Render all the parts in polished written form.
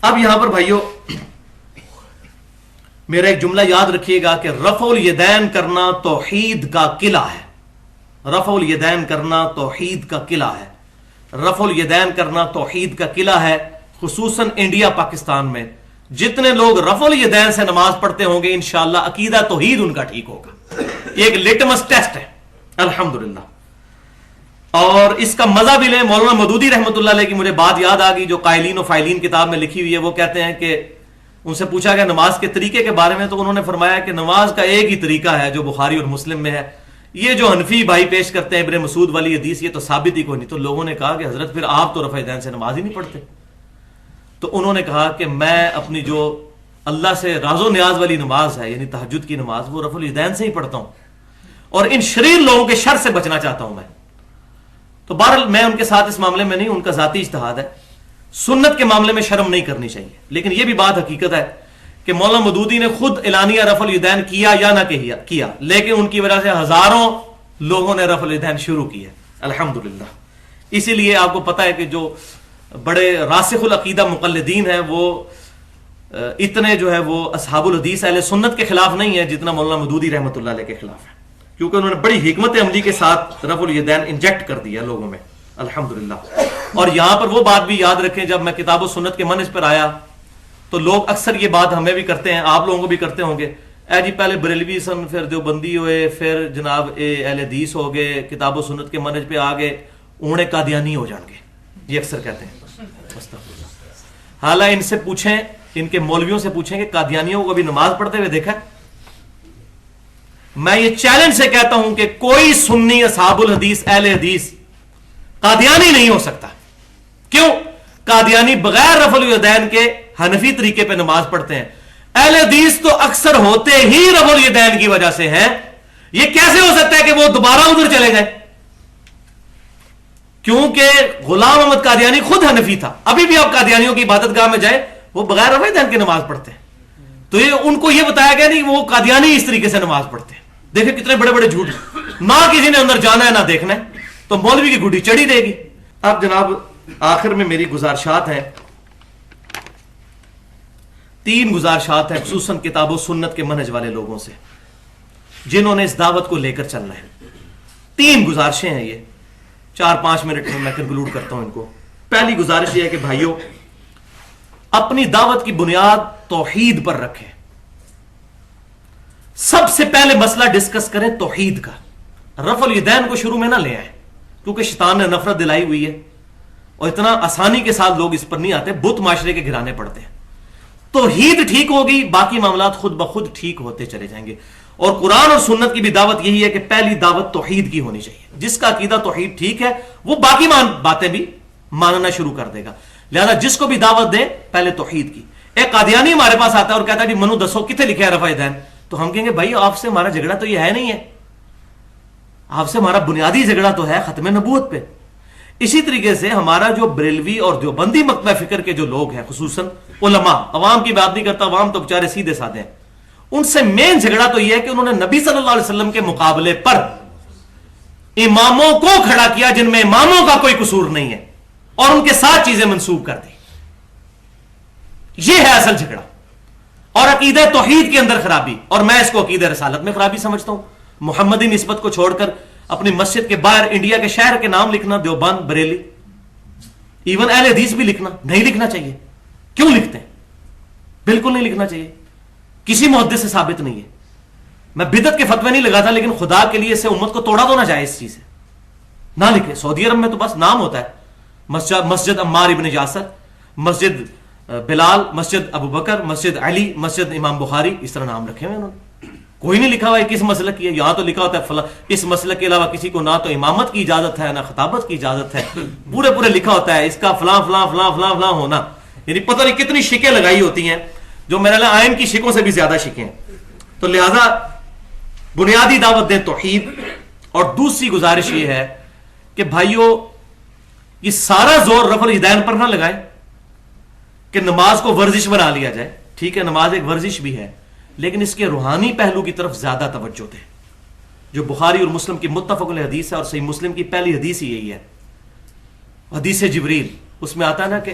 اب یہاں پر بھائیوں میرا ایک جملہ یاد رکھیے گا کہ رفع الیدین کرنا توحید کا قلعہ ہے. رفع الیدین کرنا توحید کا قلعہ ہے. رفع الیدین کرنا توحید کا قلعہ ہے. خصوصاً انڈیا پاکستان میں جتنے لوگ رفع الیدین سے نماز پڑھتے ہوں گے انشاءاللہ عقیدہ توحید ان کا ٹھیک ہوگا. یہ ایک لٹمس ٹیسٹ ہے الحمدللہ. اور اس کا مزہ بھی لیں. مولانا مودودی رحمۃ اللہ علیہ کی مجھے بات یاد آ گئی جو قائلین و فائلین کتاب میں لکھی ہوئی ہے. وہ کہتے ہیں کہ ان سے پوچھا گیا نماز کے طریقے کے بارے میں تو انہوں نے فرمایا کہ نماز کا ایک ہی طریقہ ہے جو بخاری اور مسلم میں ہے. یہ جو حنفی بھائی پیش کرتے ہیں ابن مسعود والی حدیث یہ تو ثابت ہی کوئی نہیں. تو لوگوں نے کہا کہ حضرت پھر آپ تو رفع الیدین سے نماز ہی نہیں پڑھتے. تو انہوں نے کہا کہ میں اپنی جو اللہ سے راز و نیاز والی نماز ہے یعنی تہجد کی نماز وہ رفع الیدین سے ہی پڑھتا ہوں اور ان شریر لوگوں کے شر سے بچنا چاہتا ہوں میں. تو بہرحال میں ان کے ساتھ اس معاملے میں نہیں, ان کا ذاتی اجتہاد ہے. سنت کے معاملے میں شرم نہیں کرنی چاہیے. لیکن یہ بھی بات حقیقت ہے کہ مولانا مودودی نے خود اعلانیہ رفع الیدین کیا یا نہ کیا لیکن ان کی وجہ سے ہزاروں لوگوں نے رفع الیدین شروع کیا الحمدللہ. اسی لیے آپ کو پتا ہے کہ جو بڑے راسخ العقیدہ مقلدین ہیں وہ اتنے جو ہے وہ اصحاب الحدیث اہل سنت کے خلاف نہیں ہے جتنا مولانا مودودی رحمۃ اللہ علیہ کے خلاف ہے, کیونکہ انہوں نے بڑی حکمت عملی کے ساتھ رفع الیدین انجیکٹ کر دیا لوگوں میں الحمدللہ. اور یہاں پر وہ بات بھی یاد رکھیں جب میں کتاب و سنت کے منہج پر آیا تو لوگ اکثر یہ بات ہمیں بھی کرتے ہیں آپ لوگوں کو بھی کرتے ہوں گے, اے جی پہلے بریلوی سن پھر دیوبندی ہوئے پھر جناب اہل حدیث ہو گئے کتاب و سنت کے منہج پہ آ گئے اوڑے قادیانی ہو جان گے. یہ اکثر کہتے ہیں. حالانکہ ان سے پوچھیں ان کے مولویوں سے پوچھیں کہ قادیانیوں کو ابھی نماز پڑھتے ہوئے دیکھا. میں یہ چیلنج سے کہتا ہوں کہ کوئی سنی اصحاب الحدیث اہل حدیث قادیانی نہیں ہو سکتا. کیوں؟ قادیانی بغیر رفع الیدین کے حنفی طریقے پہ نماز پڑھتے ہیں. اہل حدیث تو اکثر ہوتے ہی رفع الیدین کی وجہ سے ہیں. یہ کیسے ہو سکتا ہے کہ وہ دوبارہ ادھر چلے گئے؟ کیونکہ غلام احمد قادیانی خود حنفی تھا. ابھی بھی آپ قادیانیوں کی عبادت گاہ میں جائیں وہ بغیر رفع الیدین کی نماز پڑھتے ہیں. تو یہ ان کو یہ بتایا گیا نہیں وہ قادیانی اس طریقے سے نماز پڑھتے ہیں. دیکھیں کتنے بڑے بڑے جھوٹ, نہ کسی نے اندر جانا ہے نہ دیکھنا ہے تو مولوی کی گڈی چڑھی دے گی. اب جناب آخر میں میری گزارشات ہیں, 3 گزارشات ہیں خصوصاً کتاب و سنت کے منہج والے لوگوں سے جنہوں نے اس دعوت کو لے کر چلنا ہے. 3 گزارشیں ہیں یہ 4-5 منٹ میں کنکلوڈ کرتا ہوں ان کو. پہلی گزارش یہ ہے کہ بھائیوں اپنی دعوت کی بنیاد توحید پر رکھیں. سب سے پہلے مسئلہ ڈسکس کریں توحید کا. رفع الیدین کو شروع میں نہ لے آئیں کیونکہ شیطان نے نفرت دلائی ہوئی ہے اور اتنا آسانی کے ساتھ لوگ اس پر نہیں آتے, بت معاشرے کے گھرانے پڑتے ہیں. توحید ٹھیک ہوگی باقی معاملات خود بخود ٹھیک ہوتے چلے جائیں گے. اور قرآن اور سنت کی بھی دعوت یہی ہے کہ پہلی دعوت توحید کی ہونی چاہیے. جس کا عقیدہ توحید ٹھیک ہے وہ باقی باتیں بھی ماننا شروع کر دے گا. لہذا جس کو بھی دعوت دیں پہلے توحید کی. ایک قادیانی ہمارے پاس آتا ہے اور کہتا ہے منو دسو کتنے لکھا ہے رفع الیدین, تو ہم کہیں گے بھائی آپ سے ہمارا جھگڑا تو یہ ہے نہیں ہے, آپ سے ہمارا بنیادی جھگڑا تو ہے ختم نبوت پہ. اسی طریقے سے ہمارا جو بریلوی اور دیوبندی مکتبہ فکر کے جو لوگ ہیں خصوصاً علماء, عوام کی بات نہیں کرتا, عوام تو بیچارے سیدھے سادے ہیں, ان سے مین جھگڑا تو یہ ہے کہ انہوں نے نبی صلی اللہ علیہ وسلم کے مقابلے پر اماموں کو کھڑا کیا جن میں اماموں کا کوئی قصور نہیں ہے اور ان کے ساتھ چیزیں منسوب کر دی. یہ ہے اصل جھگڑا اور عقیدہ توحید کے اندر خرابی. اور میں اس کو عقیدہ رسالت میں خرابی سمجھتا ہوں. محمدی نسبت کو چھوڑ کر اپنی مسجد کے باہر انڈیا کے شہر کے نام لکھنا, دیوبند, بریلی, ایون اہل حدیث بھی لکھنا نہیں لکھنا چاہیے. کیوں لکھتے ہیں؟ بالکل نہیں لکھنا چاہیے, کسی محدث سے ثابت نہیں ہے. میں بدعت کے فتوے نہیں لگاتا لیکن خدا کے لیے اسے امت کو توڑا دو نہ جائے اس چیز سے, نہ لکھے. سعودی عرب میں تو بس نام ہوتا ہے, مسجد عمار ابن یاسر, مسجد بلال, مسجد ابو بکر, مسجد علی, مسجد امام بخاری, اس طرح نام رکھے ہوئے انہوں نے. کوئی نہیں لکھا ہوا ہے کس مسلک کی ہے. یہاں تو لکھا ہوتا ہے فلاں, اس مسلک کے علاوہ کسی کو نہ تو امامت کی اجازت ہے نہ خطابت کی اجازت ہے. پورے لکھا ہوتا ہے اس کا فلاں فلاں فلاں فلاں فلاں ہونا. یعنی پتہ نہیں کتنی شکیں لگائی ہوتی ہیں جو میرے لیے آئین کی شکوں سے بھی زیادہ شکیں ہیں. تو لہذا بنیادی دعوت دیں توحید. اور دوسری گزارش یہ ہے کہ بھائیوں یہ سارا زور رفع الیدین پر نہ لگائیں کہ نماز کو ورزش بنا لیا جائے. ٹھیک ہے نماز ایک ورزش بھی ہے لیکن اس کے روحانی پہلو کی طرف زیادہ توجہ دیں. جو بخاری اور مسلم کی متفق علیہ حدیث ہے اور صحیح مسلم کی پہلی حدیث ہی یہی ہے, حدیث جبریل. اس میں آتا ہے نا کہ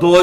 2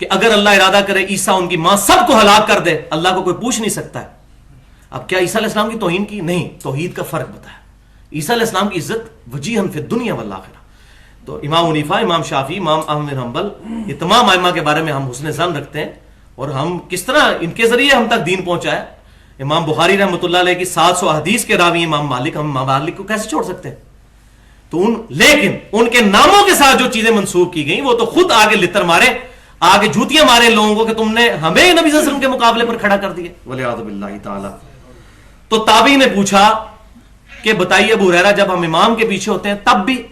کہ اگر اللہ ارادہ کرے عیسیٰ ان کی ماں سب کو ہلاک کر دے، اللہ کو کوئی پوچھ نہیں سکتا ہے۔ اب کیا عیسیٰ علیہ السلام کی توہین کی؟ نہیں، توحید کا فرق بتایا۔ عیسیٰ علیہ السلام کی عزت وجیہاً فی الدنیا والآخرہ۔ تو امام حنیفہ، امام شافعی، امام احمد بن حنبل، یہ تمام ائمہ کے بارے میں ہم حسن ظن رکھتے ہیں، اور ہم کس طرح ان کے ذریعے ہم تک دین پہنچا ہے۔ امام بخاری رحمۃ اللہ علیہ کی 700 حدیث کے راوی امام مالک، ہم امام مالک کو کیسے چھوڑ سکتے ہیں؟ تو لیکن ان کے ناموں کے ساتھ جو چیزیں منسوب کی گئیں وہ تو خود آگے لتر مارے، آگے جوتیاں مارے لوگوں کو کہ تم نے ہمیں نبی صلی اللہ علیہ وسلم کے مقابلے پر کھڑا کر دیا، والعیاذ باللہ تعالی۔ تو تابعی نے پوچھا کہ بتائیے ابو ہریرہ، جب ہم امام کے پیچھے ہوتے ہیں تب بھی؟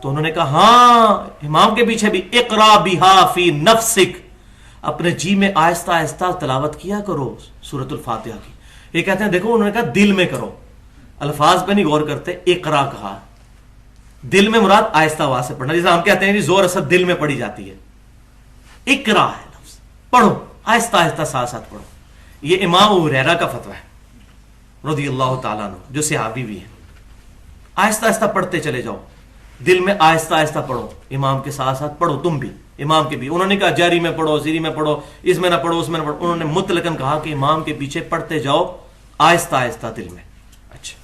تو انہوں نے کہا ہاں، امام کے پیچھے بھی اقرا بہا فی نفسک، اپنے جی میں آہستہ آہستہ تلاوت کیا کرو سورۃ الفاتحہ کی۔ یہ کہتے ہیں دیکھو، انہوں نے کہا دل میں کرو، الفاظ پہ نہیں غور کرتے، اقرا کہا، دل میں مراد آہستہ آواز سے پڑھنا، جیسے ہم کہتے ہیں کہ زور اثر دل میں پڑھی جاتی ہے، اقرا ہے لفظ، پڑھو آہستہ آہستہ ساتھ ساتھ پڑھو۔ یہ امام ابو ہریرہ کا فتویٰ ہے رضی اللہ تعالیٰ عنہ، جو صحابی بھی ہیں۔ آہستہ آہستہ پڑھتے چلے جاؤ، دل میں آہستہ آہستہ پڑھو، امام کے ساتھ ساتھ پڑھو تم بھی، امام کے بھی۔ انہوں نے کہا جاری میں پڑھو، سری میں پڑھو، اس میں نہ پڑھو، اس میں نہ پڑھو۔ انہوں نے مطلقاً کہا کہ امام کے پیچھے پڑھتے جاؤ آہستہ آہستہ دل میں۔ اچھا،